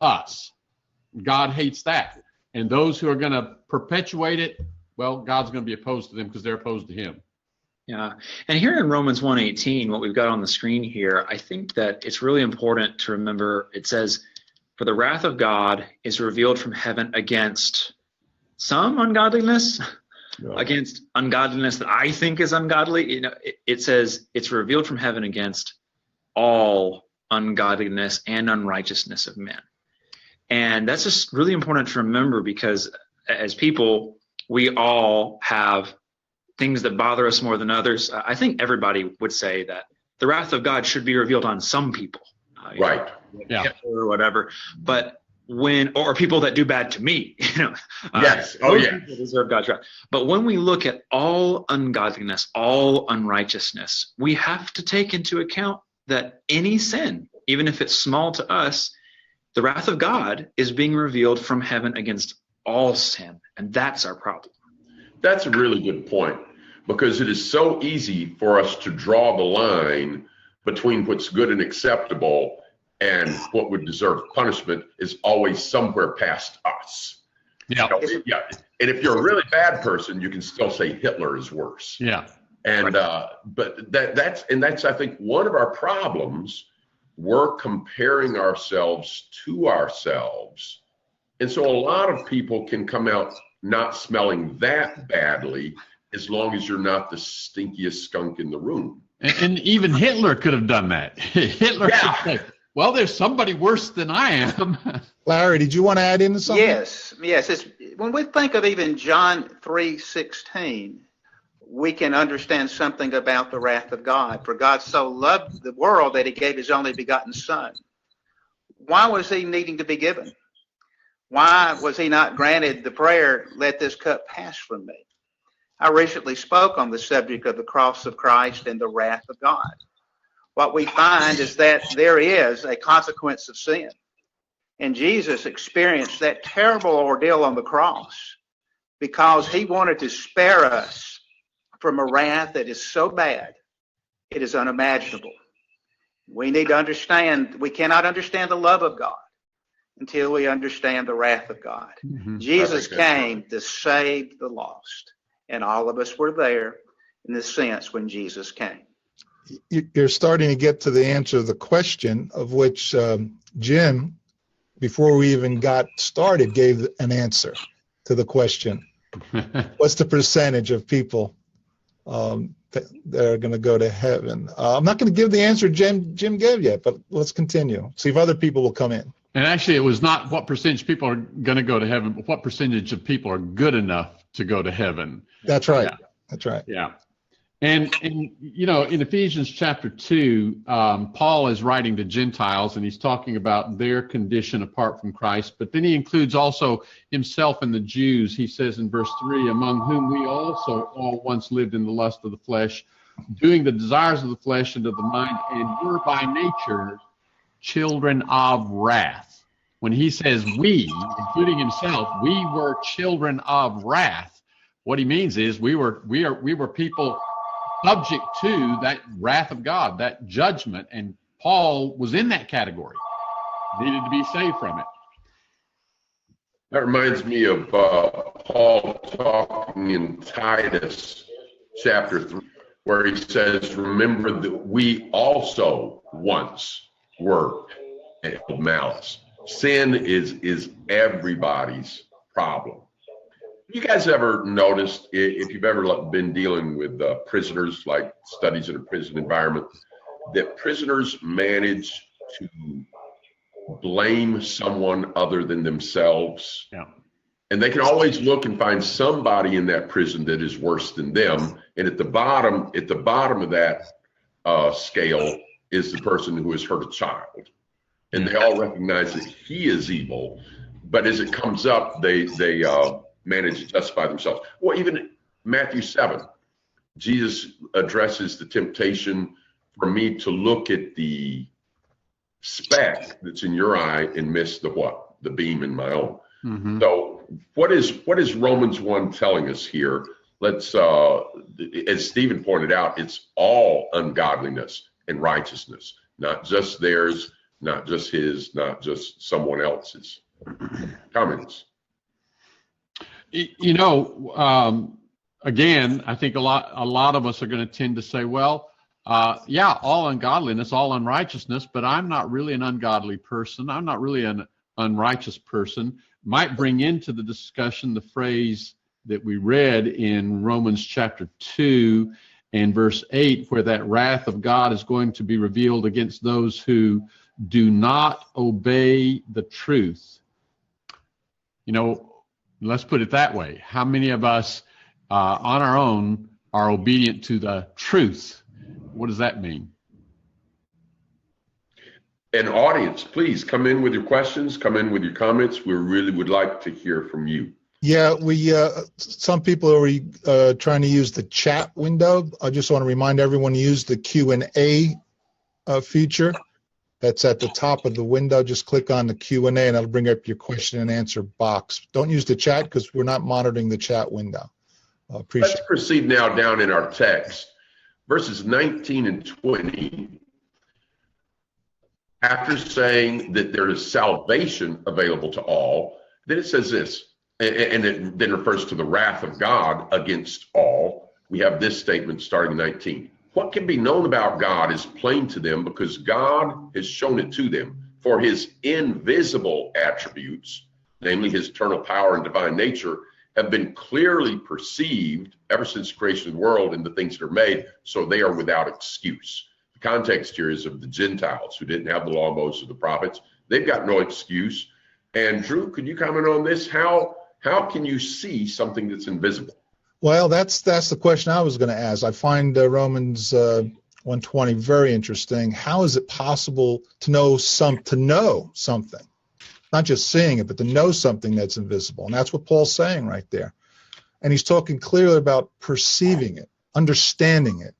us. God hates that. And those who are going to perpetuate it, well, God's going to be opposed to them because they're opposed to him. Yeah. And here in Romans 1:18, what we've got on the screen here, I think that it's really important to remember. It says, for the wrath of God is revealed from heaven against some ungodliness, against ungodliness that I think is ungodly. You know, it says it's revealed from heaven against all ungodliness and unrighteousness of men. And that's just really important to remember, because as people, we all have things that bother us more than others. I think everybody would say that the wrath of God should be revealed on some people, right? Or whatever. But or people that do bad to me, yes, people deserve God's wrath. But when we look at all ungodliness, all unrighteousness, we have to take into account that any sin, even if it's small to us, the wrath of God is being revealed from heaven against all sin, and that's our problem. That's a really good point, because it is so easy for us to draw the line between what's good and acceptable and what would deserve punishment is always somewhere past us. Yeah. Yeah. And if you're a really bad person, you can still say Hitler is worse. Yeah. And but that's I think one of our problems. We're comparing ourselves to ourselves. And so a lot of people can come out not smelling that badly as long as you're not the stinkiest skunk in the room. And even Hitler could have done that. Hitler could say, well, there's somebody worse than I am. Larry, did you want to add in something? Yes. When we think of even John 3:16, we can understand something about the wrath of God. For God so loved the world that he gave his only begotten son. Why was he needing to be given? Why was he not granted the prayer, let this cup pass from me? I recently spoke on the subject of the cross of Christ and the wrath of God. What we find is that there is a consequence of sin. And Jesus experienced that terrible ordeal on the cross because he wanted to spare us from a wrath that is so bad, it is unimaginable. We need to understand, we cannot understand the love of God until we understand the wrath of God. Mm-hmm. Jesus came to save the lost, and all of us were there in the sense when Jesus came. You're starting to get to the answer of the question, of which Jim, before we even got started, gave an answer to the question. What's the percentage of people that are going to go to heaven? I'm not going to give the answer Jim gave yet, but let's continue. See if other people will come in. And actually, it was not what percentage of people are going to go to heaven, but what percentage of people are good enough to go to heaven. That's right. Yeah. That's right. Yeah. And you know, in Ephesians chapter 2, Paul is writing to Gentiles, and he's talking about their condition apart from Christ. But then he includes also himself and the Jews. He says in verse 3, among whom we also all once lived in the lust of the flesh, doing the desires of the flesh and of the mind, and were by nature children of wrath. When he says we, including himself, we were children of wrath, what he means is we were people subject to that wrath of God, that judgment, and Paul was in that category, needed to be saved from it. That reminds me of Paul talking in Titus chapter 3, where he says, remember that we also once were of malice. Sin is everybody's problem. You guys ever noticed, if you've ever been dealing with prisoners, like studies in a prison environment, that prisoners manage to blame someone other than themselves? Yeah. And they can always look and find somebody in that prison that is worse than them. And at the bottom of that scale is the person who has hurt a child. And they all recognize that he is evil, but as it comes up, they manage to justify themselves. Well, even Matthew 7, Jesus addresses the temptation for me to look at the speck that's in your eye and miss the what? The beam in my own. Mm-hmm. So what is Romans 1 telling us here? Let's, as Stephen pointed out, it's all ungodliness and righteousness, not just theirs, not just his, not just someone else's. Comments? You know, again, I think a lot of us are going to tend to say, well, yeah, all ungodliness, all unrighteousness, but I'm not really an ungodly person. I'm not really an unrighteous person. Might bring into the discussion the phrase that we read in Romans chapter 2 and verse 8, where that wrath of God is going to be revealed against those who do not obey the truth. You know, let's put it that way. How many of us on our own are obedient to the truth? What does that mean? And audience, please come in with your questions, come in with your comments. We really would like to hear from you. Yeah, some people are trying to use the chat window. I just want to remind everyone to use the Q&A feature. That's at the top of the window. Just click on the Q&A and it'll bring up your question and answer box. Don't use the chat because we're not monitoring the chat window. Let's proceed now down in our text. Verses 19 and 20. After saying that there is salvation available to all, then it says this, and it then refers to the wrath of God against all. We have this statement starting in 19. What can be known about God is plain to them because God has shown it to them. For his invisible attributes, namely his eternal power and divine nature, have been clearly perceived ever since the creation of the world and the things that are made, so they are without excuse. The context here is of the Gentiles who didn't have the law of Moses or the prophets. They've got no excuse. And Drew, could you comment on this? How can you see something that's invisible? Well, that's the question I was going to ask. I find Romans 1:20 very interesting. How is it possible to know something? Not just seeing it, but to know something that's invisible. And that's what Paul's saying right there. And he's talking clearly about perceiving it, understanding it.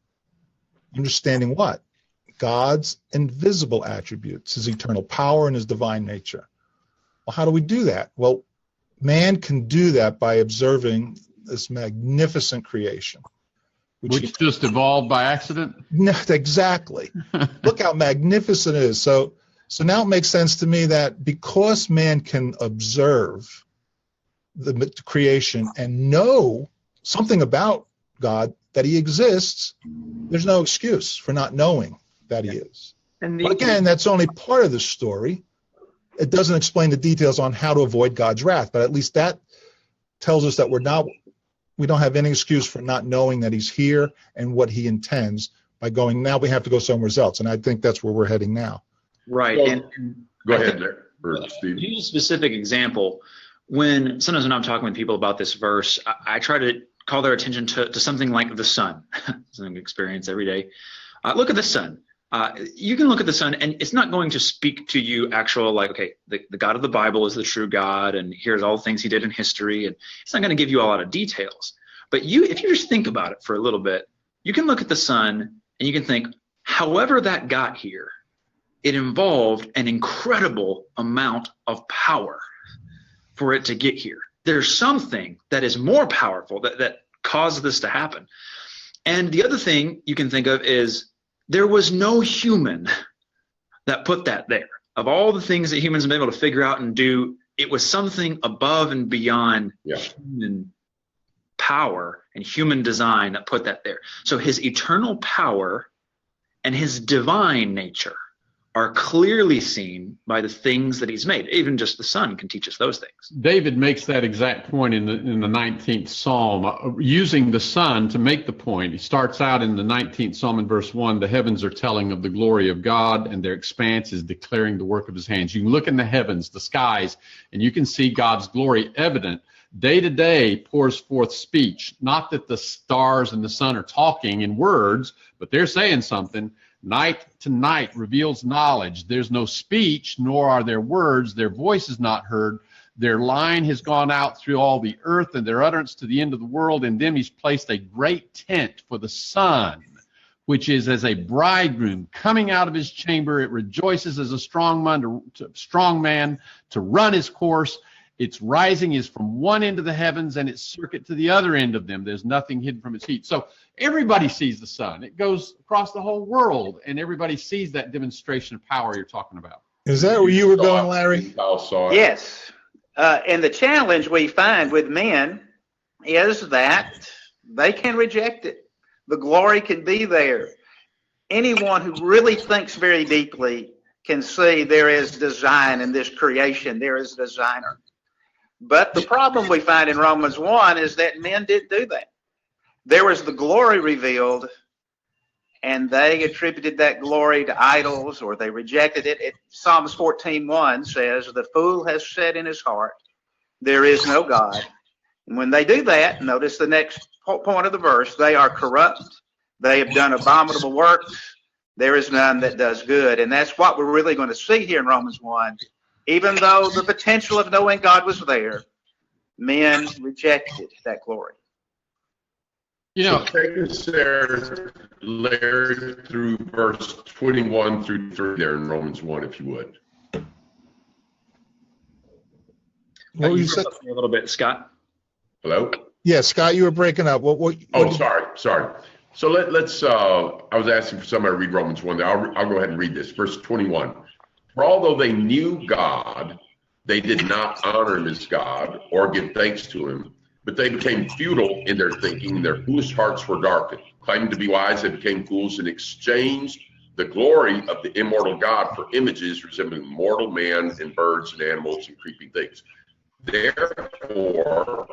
Understanding what? God's invisible attributes, his eternal power and his divine nature. Well, how do we do that? Well, man can do that by observing this magnificent creation. Which just evolved by accident? No, exactly. Look how magnificent it is. So now it makes sense to me that because man can observe the creation and know something about God, that he exists, there's no excuse for not knowing that he is. But again, that's only part of the story. It doesn't explain the details on how to avoid God's wrath, but at least that tells us that we don't have any excuse for not knowing that he's here and what he intends by going, now we have to go somewhere else. And I think that's where we're heading now. Right. Well, and go ahead there, Steve. To use a specific example, sometimes when I'm talking with people about this verse, I try to call their attention to something like the sun. Something we experience every day. Look at the sun. You can look at the sun, and it's not going to speak to you okay, the God of the Bible is the true God, and here's all the things he did in history, and it's not going to give you a lot of details. But if you just think about it for a little bit, you can look at the sun, and you can think, however that got here, it involved an incredible amount of power for it to get here. There's something that is more powerful that caused this to happen. And the other thing you can think of is there was no human that put that there. Of all the things that humans have been able to figure out and do, it was something above and beyond human power and human design that put that there. So his eternal power and his divine nature are clearly seen by the things that he's made. Even just the sun can teach us those things. David makes that exact point in the 19th Psalm, using the sun to make the point. He starts out in the 19th Psalm in verse 1, the heavens are telling of the glory of God, and their expanse is declaring the work of his hands. You can look in the heavens, the skies, and you can see God's glory evident. Day to day pours forth speech. Not that the stars and the sun are talking in words, but they're saying something. Night to night reveals knowledge. There's no speech, nor are there words. Their voice is not heard. Their line has gone out through all the earth, and their utterance to the end of the world. In them he's placed a great tent for the sun, which is as a bridegroom coming out of his chamber. It rejoices as a strong man to run his course. Its rising is from one end of the heavens, and its circuit to the other end of them. There's nothing hidden from its heat. So everybody sees the sun. It goes across the whole world, and everybody sees that demonstration of power you're talking about. Is that where you were going, Larry? Yes. And the challenge we find with men is that they can reject it. The glory can be there. Anyone who really thinks very deeply can see there is design in this creation. There is a designer. But the problem we find in Romans 1 is that men didn't do that. There was the glory revealed, and they attributed that glory to idols, or they rejected it. Psalms 14:1 says, "The fool has said in his heart, there is no God." And when they do that, notice the next point of the verse, they are corrupt. They have done abominable works. There is none that does good. And that's what we're really going to see here in Romans 1. Even though the potential of knowing God was there, men rejected that glory. You know, so take us there, Larry, through verse 21 through 3 there in Romans 1, if you would. What you you said a little bit, Scott. Hello? Yeah, Scott, you were breaking up. Sorry. So let's. I was asking for somebody to read Romans 1. I'll go ahead and read this. Verse 21. For although they knew God, they did not honor him as God or give thanks to him, but they became futile in their thinking, and their foolish hearts were darkened. Claiming to be wise, they became fools and exchanged the glory of the immortal God for images resembling mortal man and birds and animals and creeping things. Therefore,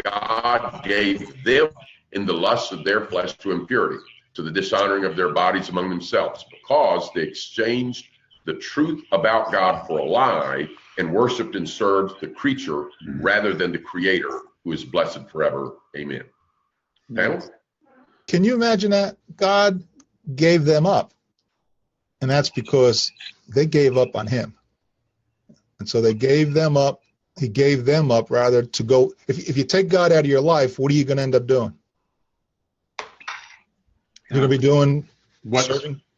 God gave them in the lust of their flesh to impurity, to the dishonoring of their bodies among themselves, because they exchanged the truth about God for a lie and worshiped and served the creature rather than the Creator, who is blessed forever. Amen. Panel? Can you imagine that? God gave them up. And that's because they gave up on him. And so they gave them up. He gave them up rather to go. If you take God out of your life, what are you going to end up doing? You're going to be doing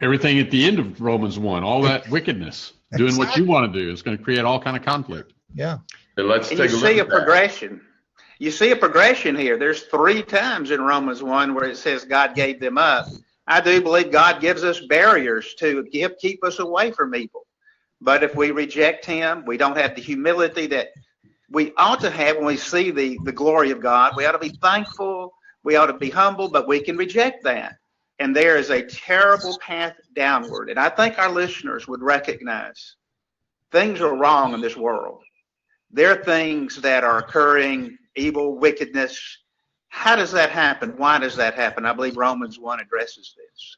everything at the end of Romans 1, all that wickedness, doing what you want to do is going to create all kind of conflict. Yeah. And let's and take you a look see a at that. progression. You see a progression here. There's 3 times in Romans 1 where it says God gave them up. I do believe God gives us barriers to keep us away from evil. But if we reject him, we don't have the humility that we ought to have when we see the glory of God. We ought to be thankful. We ought to be humble, but we can reject that. And there is a terrible path downward. And I think our listeners would recognize things are wrong in this world. There are things that are occurring, evil, wickedness. How does that happen? Why does that happen? I believe Romans 1 addresses this.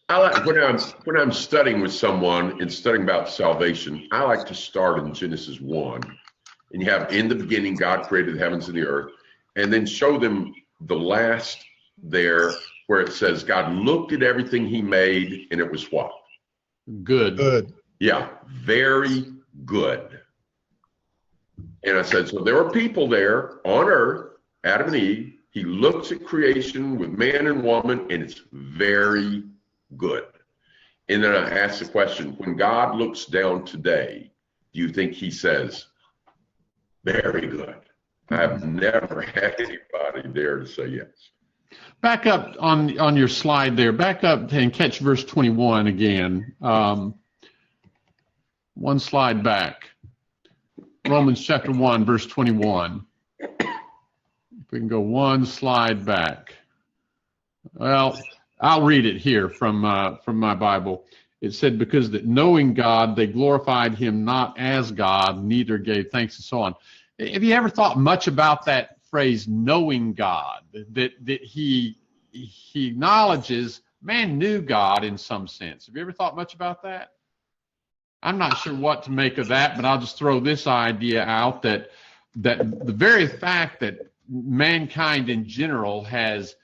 I like when I'm studying with someone and studying about salvation, I like to start in Genesis 1. And you have, in the beginning, God created the heavens and the earth, and then show them the last there where it says God looked at everything he made, and it was what? Good. Yeah, very good. And I said, so there were people there on earth, Adam and Eve. He looks at creation with man and woman, and it's very good. And then I asked the question, when God looks down today, do you think he says, very good? I've never had anybody there to say yes. Back up on your slide there. Back up and catch verse 21 again. One slide back. Romans chapter 1, verse 21. If we can go one slide back. Well, I'll read it here from my Bible. It said, because that knowing God, they glorified him not as God, neither gave thanks, and so on. Have you ever thought much about that phrase, knowing God? That he acknowledges man knew God in some sense. Have you ever thought much about that? I'm not sure what to make of that, but I'll just throw this idea out that the very fact that mankind in general has,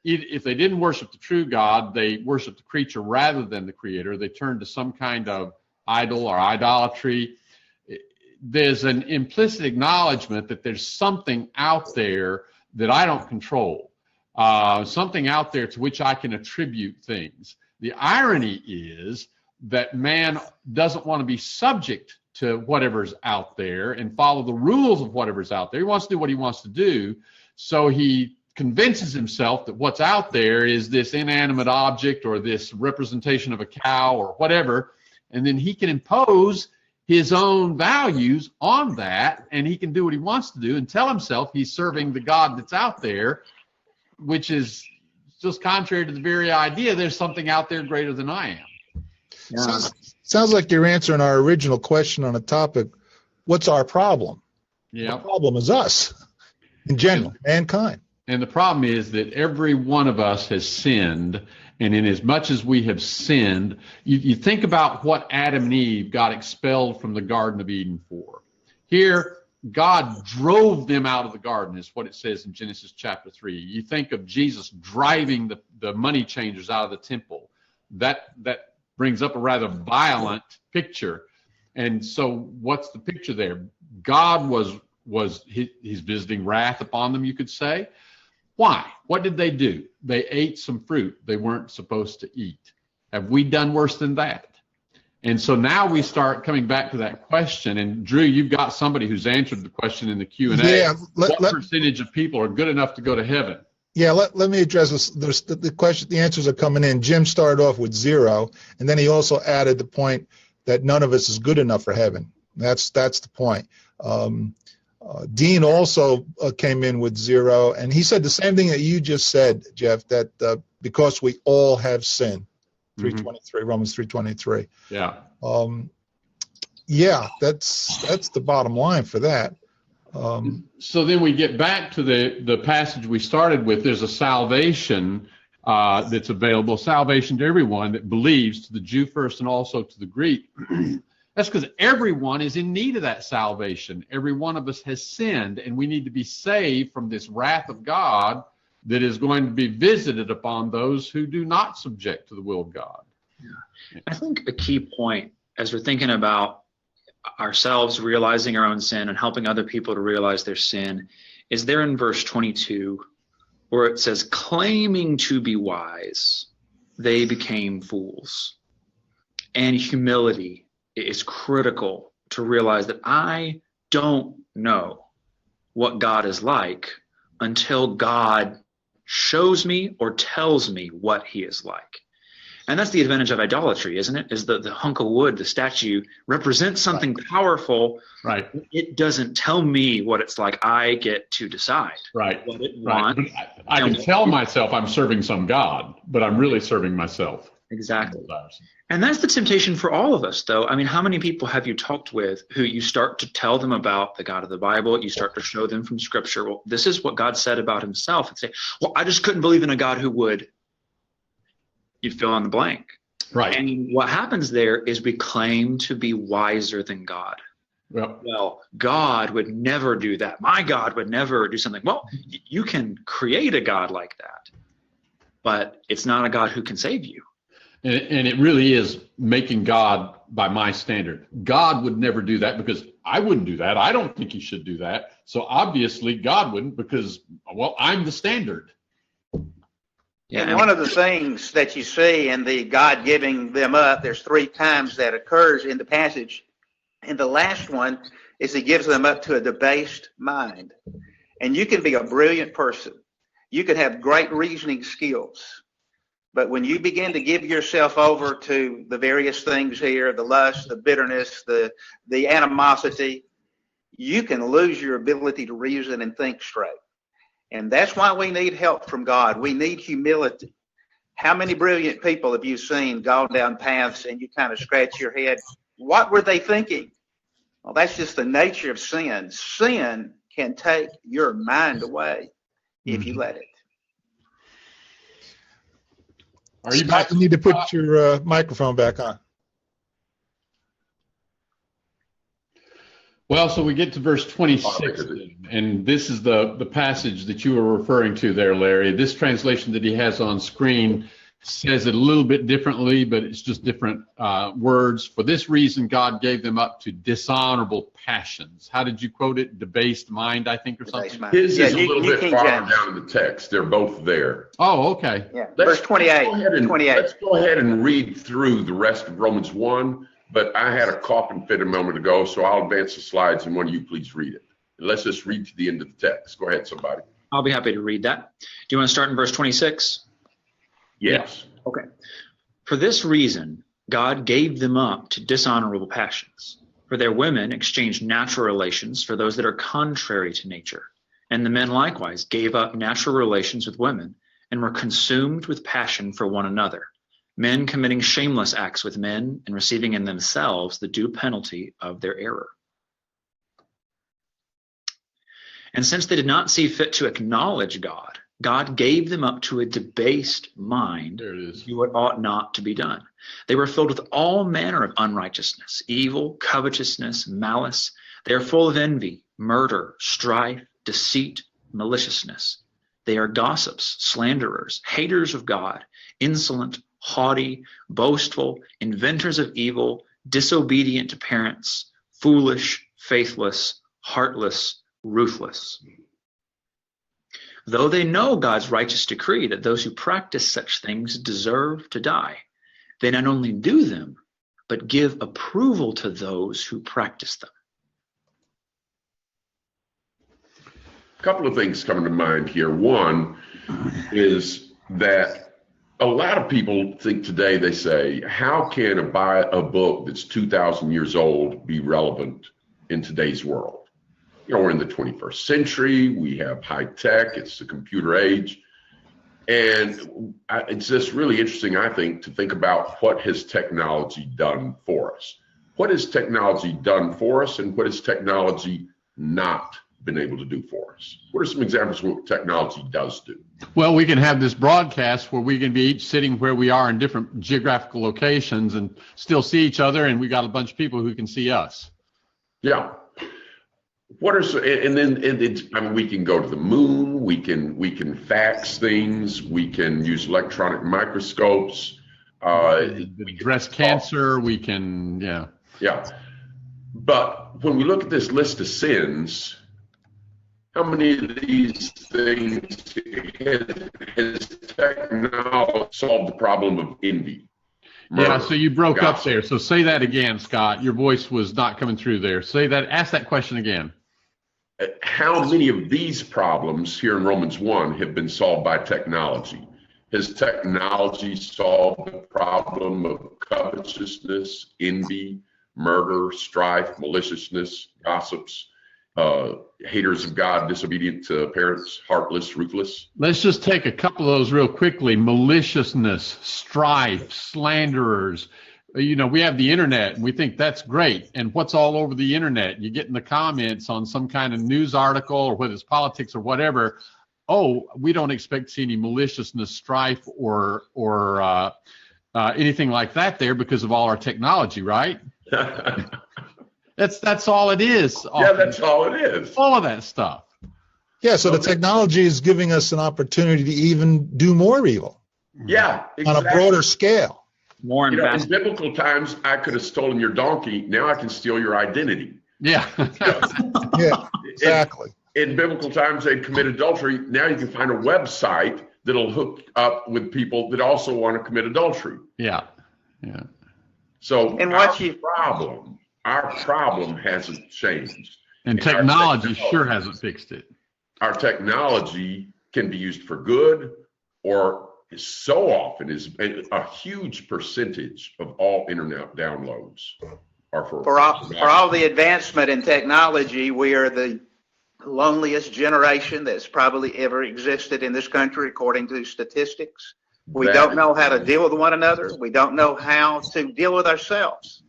if they didn't worship the true God, they worshiped the creature rather than the creator. They turned to some kind of idol or idolatry. There's an implicit acknowledgement that there's something out there that I don't control, something out there to which I can attribute things. The irony is that man doesn't want to be subject to whatever's out there and follow the rules of whatever's out there. He wants to do what he wants to do, so he convinces himself that what's out there is this inanimate object or this representation of a cow or whatever, and then he can impose his own values on that, and he can do what he wants to do and tell himself he's serving the God that's out there, which is just contrary to the very idea there's something out there greater than I am. Yeah. Sounds like you're answering our original question on a topic. What's our problem? Yeah. The problem is us in general, mankind. And the problem is that every one of us has sinned, and in as much as we have sinned, you think about what Adam and Eve got expelled from the Garden of Eden for. Here, God drove them out of the garden, is what it says in Genesis chapter 3. You think of Jesus driving the money changers out of the temple. That brings up a rather violent picture. And so what's the picture there? God he's visiting wrath upon them, you could say. Why? What did they do? They ate some fruit they weren't supposed to eat. Have we done worse than that? And so now we start coming back to that question. And Drew, you've got somebody who's answered the question in the Q&A. Yeah, what percentage of people are good enough to go to heaven? Yeah, let me address this. There's the question. The answers are coming in. Jim started off with 0, and then he also added the point that none of us is good enough for heaven. That's the point. Dean also came in with 0, and he said the same thing that you just said, Jeff, that because we all have sinned. 3:23, Romans 3:23. Yeah. Yeah, that's the bottom line for that. So then we get back to the passage we started with. There's a salvation that's available, salvation to everyone that believes, to the Jew first and also to the Greek. That's because everyone is in need of that salvation. Every one of us has sinned, and we need to be saved from this wrath of God that is going to be visited upon those who do not subject to the will of God. Yeah. I think a key point as we're thinking about ourselves realizing our own sin and helping other people to realize their sin is there in verse 22, where it says, claiming to be wise, they became fools. And humility is critical to realize that I don't know what God is like until God shows me or tells me what he is like. And that's the advantage of idolatry, isn't it? Is the hunk of wood, the statue, represents something powerful. Right. It doesn't tell me what it's like. I get to decide right. what it right. wants. I can tell myself I'm serving some God, but I'm really serving myself. Exactly. And that's the temptation for all of us, though. I mean, how many people have you talked with who you start to tell them about the God of the Bible? You start to show them from Scripture, well, this is what God said about himself, and say, well, I just couldn't believe in a God who would. You'd fill in the blank. Right. And what happens there is we claim to be wiser than God. Yep. Well, God would never do that. My God would never do something. Well, you can create a God like that, but it's not a God who can save you. And it really is making God by my standard. God would never do that because I wouldn't do that. I don't think he should do that. So obviously God wouldn't because, well, I'm the standard. Yeah, and one of the things that you see in the God giving them up, there's 3 times that occurs in the passage. And the last one is he gives them up to a debased mind. And you can be a brilliant person. You can have great reasoning skills. But when you begin to give yourself over to the various things here, the lust, the bitterness, the animosity, you can lose your ability to reason and think straight. And that's why we need help from God. We need humility. How many brilliant people have you seen gone down paths and you kind of scratch your head? What were they thinking? Well, that's just the nature of sin. Sin can take your mind away if you let it. Are you back? You need to put your microphone back on. Well, so we get to verse 26, and this is the passage that you were referring to there, Larry. This translation that he has on screen says it a little bit differently, but it's just different words. For this reason, God gave them up to dishonorable passions. How did you quote it? Debased mind, I think, or something? His is a little bit farther down in the text. They're both there. Oh, okay. Yeah. Verse 28. Let's go ahead and read through the rest of Romans 1. But I had a coughing fit a moment ago, so I'll advance the slides and one of you please read it. And let's just read to the end of the text. Go ahead, somebody. I'll be happy to read that. Do you want to start in verse 26? Yes. Okay. For this reason, God gave them up to dishonorable passions. For their women exchanged natural relations for those that are contrary to nature. And the men likewise gave up natural relations with women and were consumed with passion for one another, men committing shameless acts with men and receiving in themselves the due penalty of their error. And since they did not see fit to acknowledge God, God gave them up to a debased mind to do what ought not to be done. They were filled with all manner of unrighteousness, evil, covetousness, malice. They are full of envy, murder, strife, deceit, maliciousness. They are gossips, slanderers, haters of God, insolent, haughty, boastful, inventors of evil, disobedient to parents, foolish, faithless, heartless, ruthless. Though they know God's righteous decree that those who practice such things deserve to die, they not only do them, but give approval to those who practice them. A couple of things come to mind here. One is that a lot of people think today, they say, how can a book that's 2,000 years old be relevant in today's world? You know, we're in the 21st century. We have high tech. It's the computer age. And it's just really interesting, I think, to think about what has technology done for us. What has technology done for us, and what has technology not been able to do for us? What are some examples of what technology does do? Well, we can have this broadcast where we can be each sitting where we are in different geographical locations and still see each other, and we got a bunch of people who can see us. Yeah. We can go to the moon. We can fax things. We can use electronic microscopes. Address cancer. We can, yeah. Yeah. But when we look at this list of sins, how many of these things has technology solved the problem of envy? Yeah, so you broke up there. So say that again, Scott. Your voice was not coming through there. Ask that question again. How many of these problems here in Romans 1 have been solved by technology? Has technology solved the problem of covetousness, envy, murder, strife, maliciousness, gossips, haters of God, disobedient to parents, heartless, ruthless? Let's just take a couple of those real quickly. Maliciousness, strife, slanderers. You know, we have the internet and we think that's great. And what's all over the internet? You get in the comments on some kind of news article, or whether it's politics or whatever. Oh, we don't expect to see any maliciousness, strife, or anything like that there because of all our technology, right? That's all it is. Yeah, that's all it is. All of that stuff. Yeah, so the technology is giving us an opportunity to even do more evil. Yeah, exactly. On a broader scale. More in biblical times, I could have stolen your donkey. Now I can steal your identity. Yeah. Yeah, exactly. In biblical times, they'd commit adultery. Now you can find a website that'll hook up with people that also want to commit adultery. Yeah. Yeah. So our problem hasn't changed. And technology sure hasn't fixed it. Our technology can be used for good, or so often is a huge percentage of all internet downloads are for all the advancement in technology. We are the loneliest generation that's probably ever existed in this country, according to statistics. We don't know how to deal with one another. We don't know how to deal with ourselves.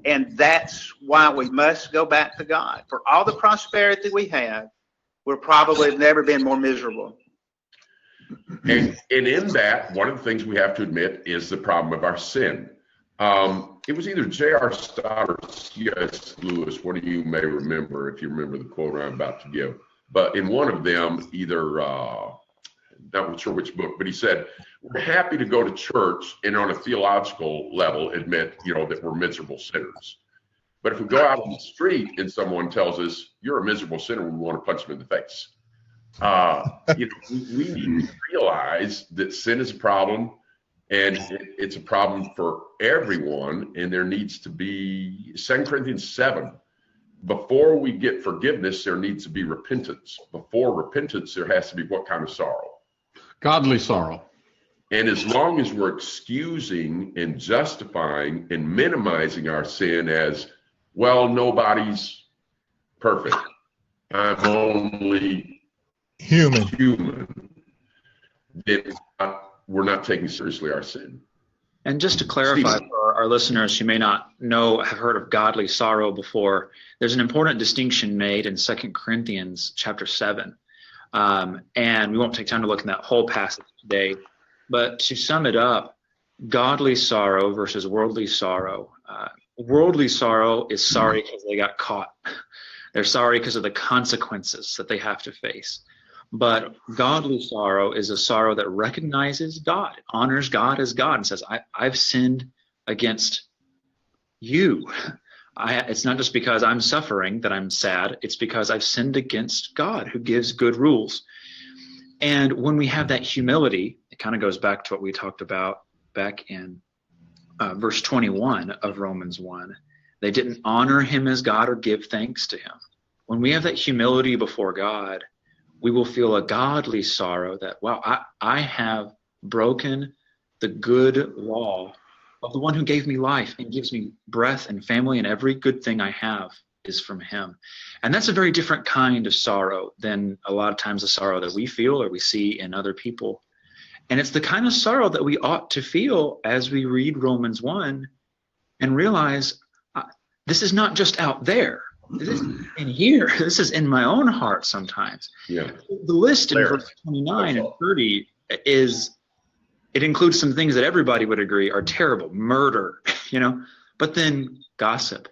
And that's why we must go back to God. For all the prosperity we have, we're probably have never been more miserable. And in that, one of the things we have to admit is the problem of our sin. It was either J.R. Stott or C.S. Lewis, one of you may remember, if you remember the quote I'm about to give. But in one of them, not sure which book, but he said, we're happy to go to church and on a theological level admit, that we're miserable sinners. But if we go out on the street and someone tells us, you're a miserable sinner, we want to punch them in the face. We need to realize that sin is a problem, and it's a problem for everyone. And there needs to be 2 Corinthians 7. Before we get forgiveness, there needs to be repentance. Before repentance, there has to be what kind of sorrow? Godly sorrow. And as long as we're excusing and justifying and minimizing our sin as, well, nobody's perfect, I'm only human, then we're not taking seriously our sin. And just to clarify for our listeners who may not have heard of godly sorrow before, there's an important distinction made in 2 Corinthians chapter 7. And we won't take time to look in that whole passage today. But to sum it up, godly sorrow versus worldly sorrow. Worldly sorrow is sorry because they got caught. They're sorry because of the consequences that they have to face. But godly sorrow is a sorrow that recognizes God, honors God as God, and says, I've sinned against you. It's not just because I'm suffering that I'm sad. It's because I've sinned against God, who gives good rules. And when we have that humility, it kind of goes back to what we talked about back in verse 21 of Romans 1. They didn't honor him as God or give thanks to him. When we have that humility before God, we will feel a godly sorrow that, wow, I have broken the good law of the one who gave me life and gives me breath and family, and every good thing I have is from him. And that's a very different kind of sorrow than a lot of times the sorrow that we feel or we see in other people. And it's the kind of sorrow that we ought to feel as we read Romans 1 and realize this is not just out there. This is in here. This is in my own heart sometimes. Yeah. The list in verse 29 and 30 it includes some things that everybody would agree are terrible. Murder, but then gossip,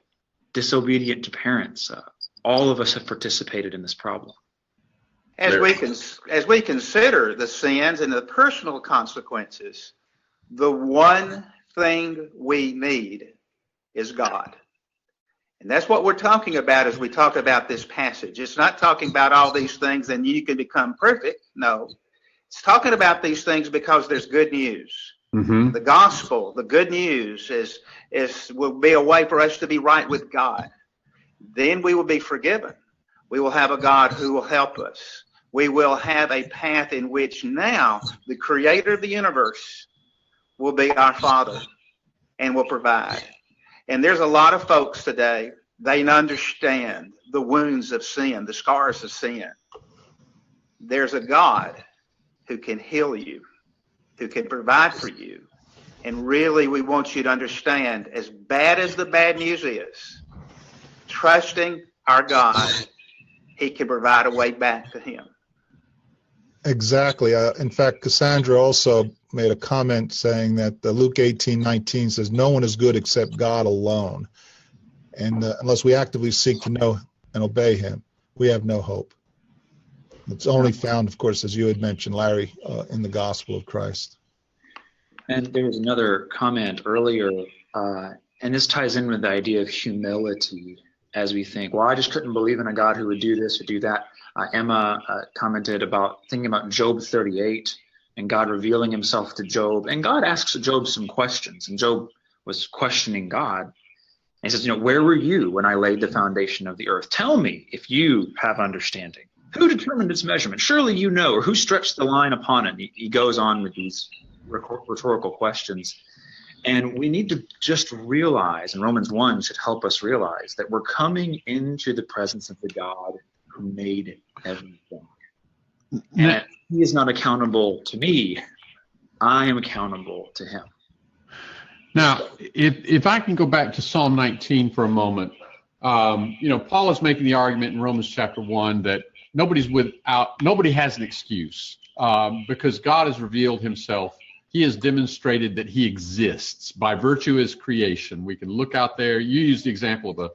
disobedient to parents. All of us have participated in this problem. As we consider the sins and the personal consequences, the one thing we need is God. And that's what we're talking about as we talk about this passage. It's not talking about all these things and you can become perfect. No. It's talking about these things because there's good news. Mm-hmm. The gospel, the good news will be a way for us to be right with God. Then we will be forgiven. We will have a God who will help us. We will have a path in which now the creator of the universe will be our Father and will provide. And there's a lot of folks today, they understand the wounds of sin, the scars of sin. There's a God who can heal you, who can provide for you. And really, we want you to understand, as bad as the bad news is, trusting our God, he can provide a way back to him. Exactly. In fact, Cassandra also made a comment saying that Luke 18:19 says, no one is good except God alone. And unless we actively seek to know and obey him, we have no hope. It's only found, of course, as you had mentioned, Larry, in the gospel of Christ. And there was another comment earlier, and this ties in with the idea of humility as we think, well, I just couldn't believe in a God who would do this or do that. Emma commented about thinking about Job 38 and God revealing himself to Job. And God asks Job some questions, and Job was questioning God. And he says, where were you when I laid the foundation of the earth? Tell me if you have understanding. Who determined its measurement? Surely you know. Or who stretched the line upon it? He goes on with these rhetorical questions. And we need to just realize, and Romans 1 should help us realize, that we're coming into the presence of the God who made everything. And he is not accountable to me. I am accountable to him. Now, if I can go back to Psalm 19 for a moment, Paul is making the argument in Romans chapter 1 that nobody has an excuse because God has revealed himself. He has demonstrated that he exists by virtue of his creation. We can look out there. You used the example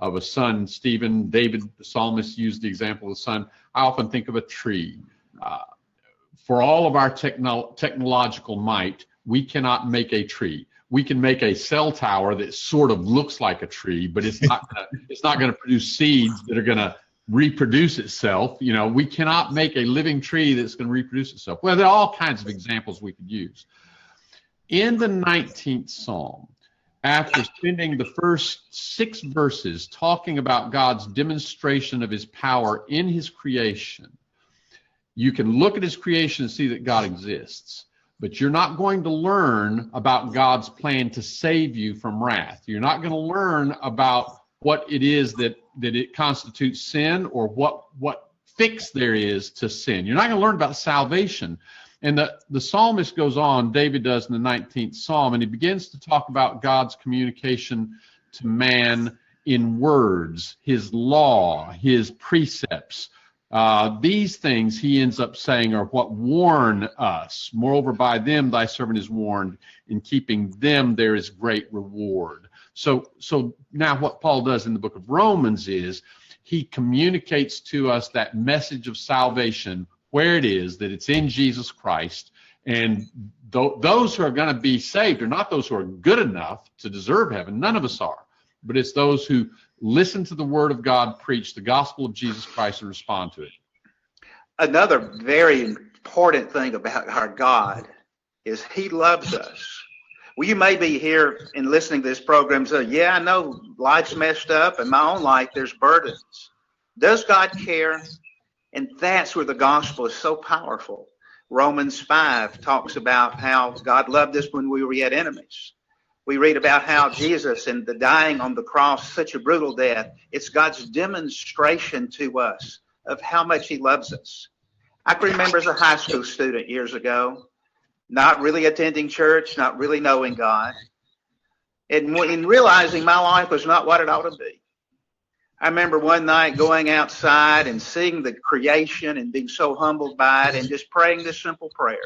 of a sun, Stephen. David, the psalmist, used the example of the sun. I often think of a tree. For all of our technological might, we cannot make a tree. We can make a cell tower that sort of looks like a tree, but it's not going to produce seeds that are going to reproduce itself. We cannot make a living tree that's going to reproduce itself. Well, there are all kinds of examples we could use. In the 19th Psalm, after spending the first 6 verses talking about God's demonstration of his power in his creation, you can look at his creation and see that God exists. but you're not going to learn about God's plan to save you from wrath. You're not going to learn about what it is that it constitutes sin, or what fix there is to sin. You're not going to learn about salvation. And the psalmist goes on, David does in the 19th Psalm, and he begins to talk about God's communication to man in words, his law, his precepts. These things, he ends up saying, are what warn us. Moreover, by them thy servant is warned. In keeping them there is great reward. So now what Paul does in the book of Romans is he communicates to us that message of salvation, where it is, that it's in Jesus Christ. And those who are going to be saved are not those who are good enough to deserve heaven. None of us are. But it's those who listen to the word of God preach, the gospel of Jesus Christ, and respond to it. Another very important thing about our God is he loves us. Well, you may be here and listening to this program say, yeah, I know life's messed up. In my own life, there's burdens. Does God care? And that's where the gospel is so powerful. Romans 5 talks about how God loved us when we were yet enemies. We read about how Jesus and the dying on the cross, such a brutal death, it's God's demonstration to us of how much he loves us. I can remember as a high school student years ago, not really attending church, not really knowing God, and in realizing my life was not what it ought to be. I remember one night going outside and seeing the creation and being so humbled by it and just praying this simple prayer.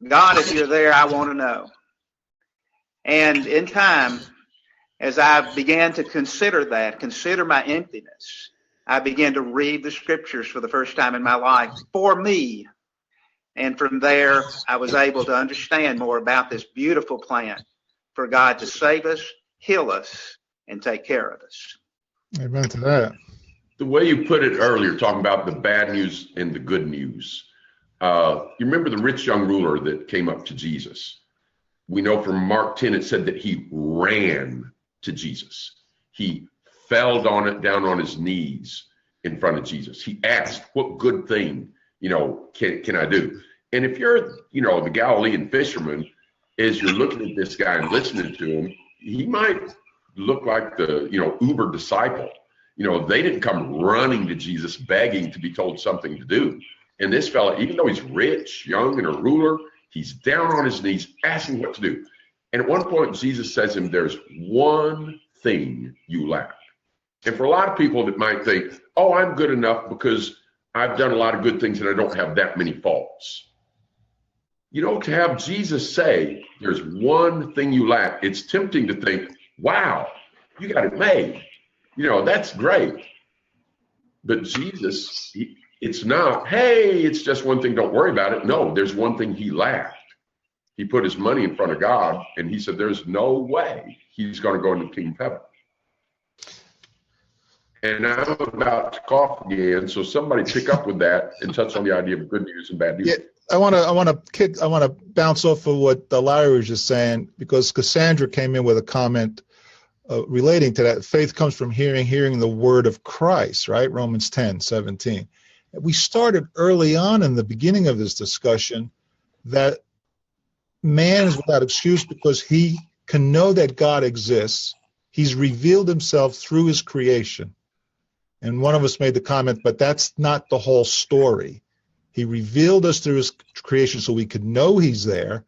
God, if you're there, I want to know. And in time, as I began to consider my emptiness, I began to read the scriptures for the first time in my life for me. And from there, I was able to understand more about this beautiful plan for God to save us, heal us, and take care of us. Amen to that. The way you put it earlier, talking about the bad news and the good news. You remember the rich young ruler that came up to Jesus? We know from Mark 10, it said that he ran to Jesus. He fell down on his knees in front of Jesus. He asked, what good thing, can I do? And if you're, the Galilean fisherman, as you're looking at this guy and listening to him, he might look like the, uber disciple. They didn't come running to Jesus begging to be told something to do. And this fella, even though he's rich, young, and a ruler, he's down on his knees asking what to do. And at one point, Jesus says to him, there's one thing you lack. And for a lot of people that might think, oh, I'm good enough because I've done a lot of good things and I don't have that many faults. To have Jesus say, there's one thing you lack, it's tempting to think, wow, you got it made. That's great. But Jesus, it's not, hey, it's just one thing, don't worry about it. No, there's one thing he lacked. He put his money in front of God, and he said, there's no way he's going to go into the kingdom of heaven. And I'm about to cough again, so somebody pick up with that and touch on the idea of good news and bad news. Yeah, I want to bounce off of what Larry was just saying, because Cassandra came in with a comment relating to that. Faith comes from hearing the word of Christ, right? Romans 10:17. We started early on in the beginning of this discussion that man is without excuse because he can know that God exists. He's revealed himself through his creation. And one of us made the comment, but that's not the whole story. He revealed us through his creation so we could know he's there,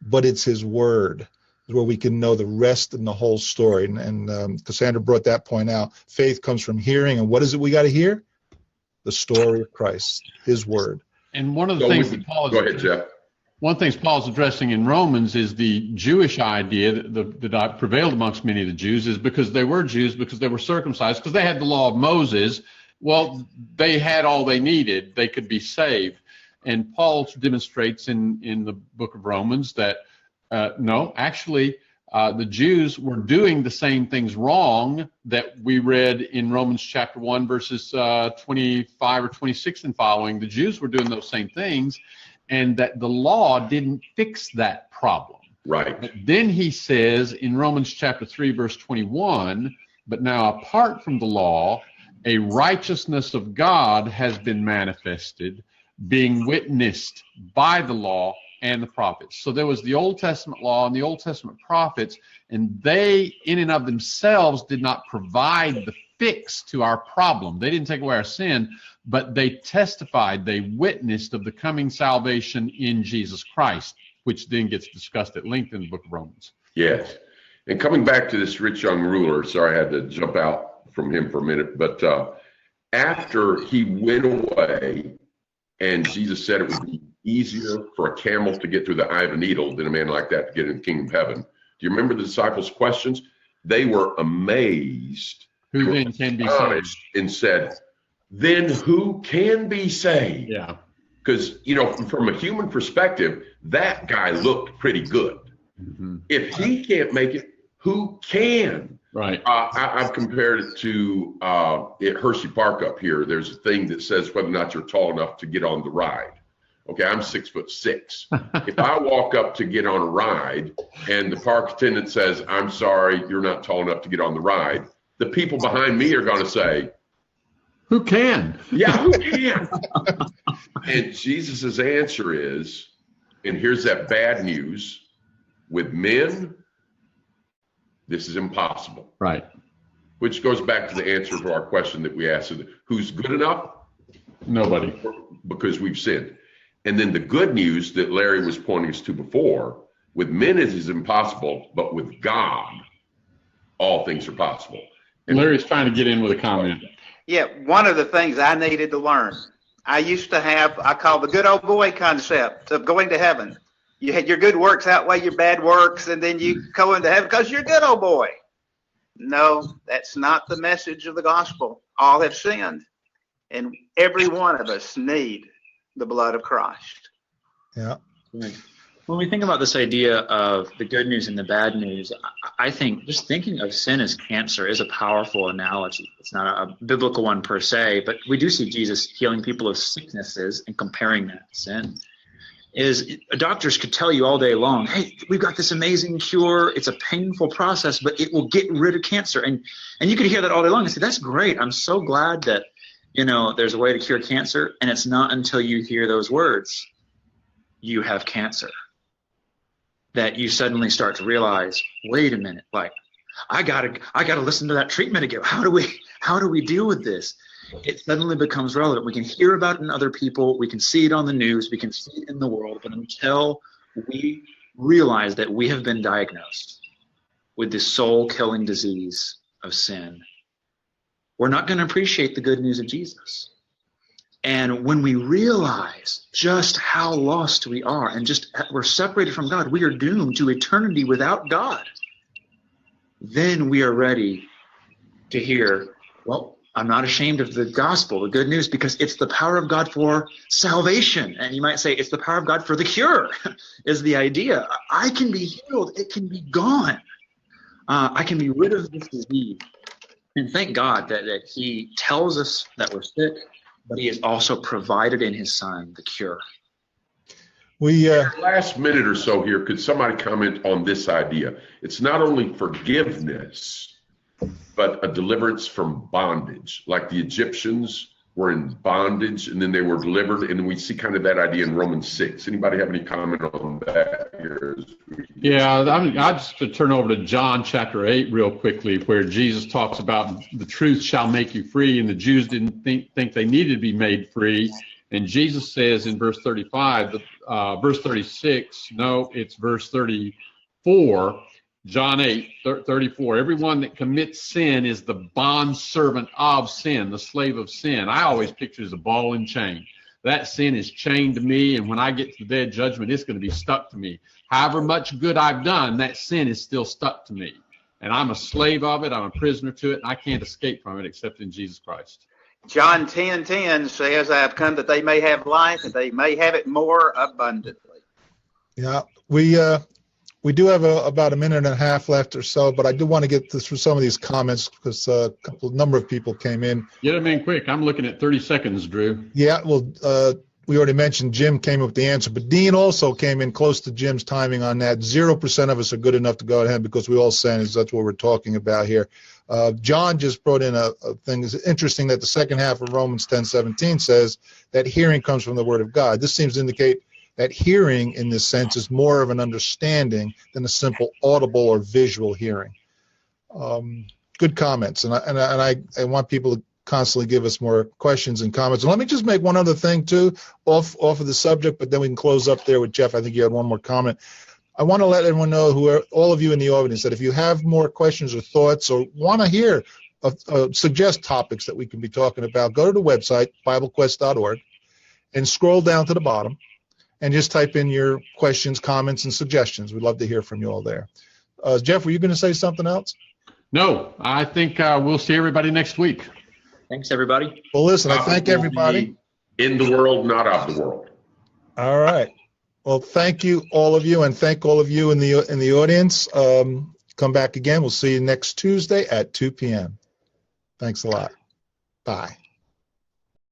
but it's his word where we can know the rest and the whole story. And Cassandra brought that point out. Faith comes from hearing. And what is it we got to hear? The story of Christ, his word. And one of the things that Paul is, go ahead, Jeff. One of the things Paul's addressing in Romans is the Jewish idea that prevailed amongst many of the Jews is because they were Jews, because they were circumcised, because they had the law of Moses. Well, they had all they needed. They could be saved. And Paul demonstrates in the book of Romans that no, actually, the Jews were doing the same things wrong that we read in Romans chapter 1, verses 25 or 26 and following. The Jews were doing those same things, and that the law didn't fix that problem. Right. But then he says in Romans chapter 3, verse 21, but now apart from the law, a righteousness of God has been manifested, being witnessed by the law and the prophets. So there was the Old Testament law and the Old Testament prophets, and they, in and of themselves, did not provide the fix to our problem. They didn't take away our sin, but they testified, they witnessed of the coming salvation in Jesus Christ, which then gets discussed at length in the book of Romans. Yes. And coming back to this rich young ruler, sorry I had to jump out from him for a minute, but after he went away and Jesus said it would be easier for a camel to get through the eye of a needle than a man like that to get in the kingdom of heaven. Do you remember the disciples' questions? They were amazed. Who then can be saved? And said, then who can be saved? Yeah. Because, from a human perspective, that guy looked pretty good. Mm-hmm. If he can't make it, who can? Right. I've compared it to at Hershey Park up here. There's a thing that says whether or not you're tall enough to get on the ride. Okay, I'm 6'6". If I walk up to get on a ride and the park attendant says, I'm sorry, you're not tall enough to get on the ride, the people behind me are going to say, who can? Yeah, who can? And Jesus's answer is, and here's that bad news, with men, this is impossible. Right. Which goes back to the answer to our question that we asked, who's good enough? Nobody. Because we've sinned. And then the good news that Larry was pointing us to before, with men it is impossible, but with God, all things are possible. And Larry's trying to get in with a comment. Yeah, one of the things I needed to learn, I used to have, I call the good old boy concept of going to heaven. You had your good works outweigh your bad works, and then you go into heaven because you're a good old boy. No, that's not the message of the gospel. All have sinned, and every one of us need the blood of Christ. Yeah. When we think about this idea of the good news and the bad news, I think just thinking of sin as cancer is a powerful analogy. It's not a biblical one per se, but we do see Jesus healing people of sicknesses and comparing that to sin. Doctors could tell you all day long, hey, we've got this amazing cure. It's a painful process, but it will get rid of cancer. And you could hear that all day long and say, that's great. I'm so glad that, there's a way to cure cancer. And it's not until you hear those words, you have cancer, that you suddenly start to realize, wait a minute, like I gotta listen to that treatment again. How do we deal with this? It suddenly becomes relevant. We can hear about it in other people. We can see it on the news. We can see it in the world. But until we realize that we have been diagnosed with this soul-killing disease of sin, we're not going to appreciate the good news of Jesus. And when we realize just how lost we are and just we're separated from God, we are doomed to eternity without God, then we are ready to hear, well, I'm not ashamed of the gospel, the good news, because it's the power of God for salvation. And you might say it's the power of God for the cure is the idea. I can be healed. It can be gone. I can be rid of this disease. And thank God that he tells us that we're sick, but he has also provided in his son the cure. Last minute or so here, could somebody comment on this idea? It's not only forgiveness, but a deliverance from bondage. Like the Egyptians were in bondage and then they were delivered, and we see kind of that idea in Romans 6. Anybody have any comment on that here? Yeah, I just to turn over to John chapter 8 real quickly, where Jesus talks about the truth shall make you free, and the Jews didn't think they needed to be made free. And Jesus says in verse 35, verse 36, no, it's verse 34, John 8:34, everyone that commits sin is the bondservant of sin, the slave of sin. I always picture it as a ball and chain. That sin is chained to me, and when I get to the day of judgment, it's going to be stuck to me. However much good I've done, that sin is still stuck to me. And I'm a slave of it, I'm a prisoner to it, and I can't escape from it except in Jesus Christ. John 10:10 says, I have come that they may have life, and they may have it more abundantly. Yeah, we do have about a minute and a half left or so, but I do want to get through some of these comments because a number of people came in. Get them in quick. I'm looking at 30 seconds, Drew. Yeah, well, we already mentioned Jim came up with the answer, but Dean also came in close to Jim's timing on that. 0% of us are good enough to go ahead because we all sin. That's what we're talking about here. John just brought in a thing. It's interesting that the second half of Romans 10:17 says that hearing comes from the word of God. This seems to indicate that hearing in this sense is more of an understanding than a simple audible or visual hearing. Good comments, and I want people to constantly give us more questions and comments. And let me just make one other thing too, off of the subject, but then we can close up there with Jeff. I think you had one more comment. I want to let everyone know, all of you in the audience, that if you have more questions or thoughts or want to hear, suggest topics that we can be talking about, go to the website, BibleQuest.org, and scroll down to the bottom and just type in your questions, comments, and suggestions. We'd love to hear from you all there. Jeff, were you going to say something else? No, I think we'll see everybody next week. Thanks, everybody. Well, listen, I thank everybody. In the world, not of the world. All right. Well, thank you, all of you, and thank all of you in the audience. Come back again. We'll see you next Tuesday at 2 p.m. Thanks a lot. Bye.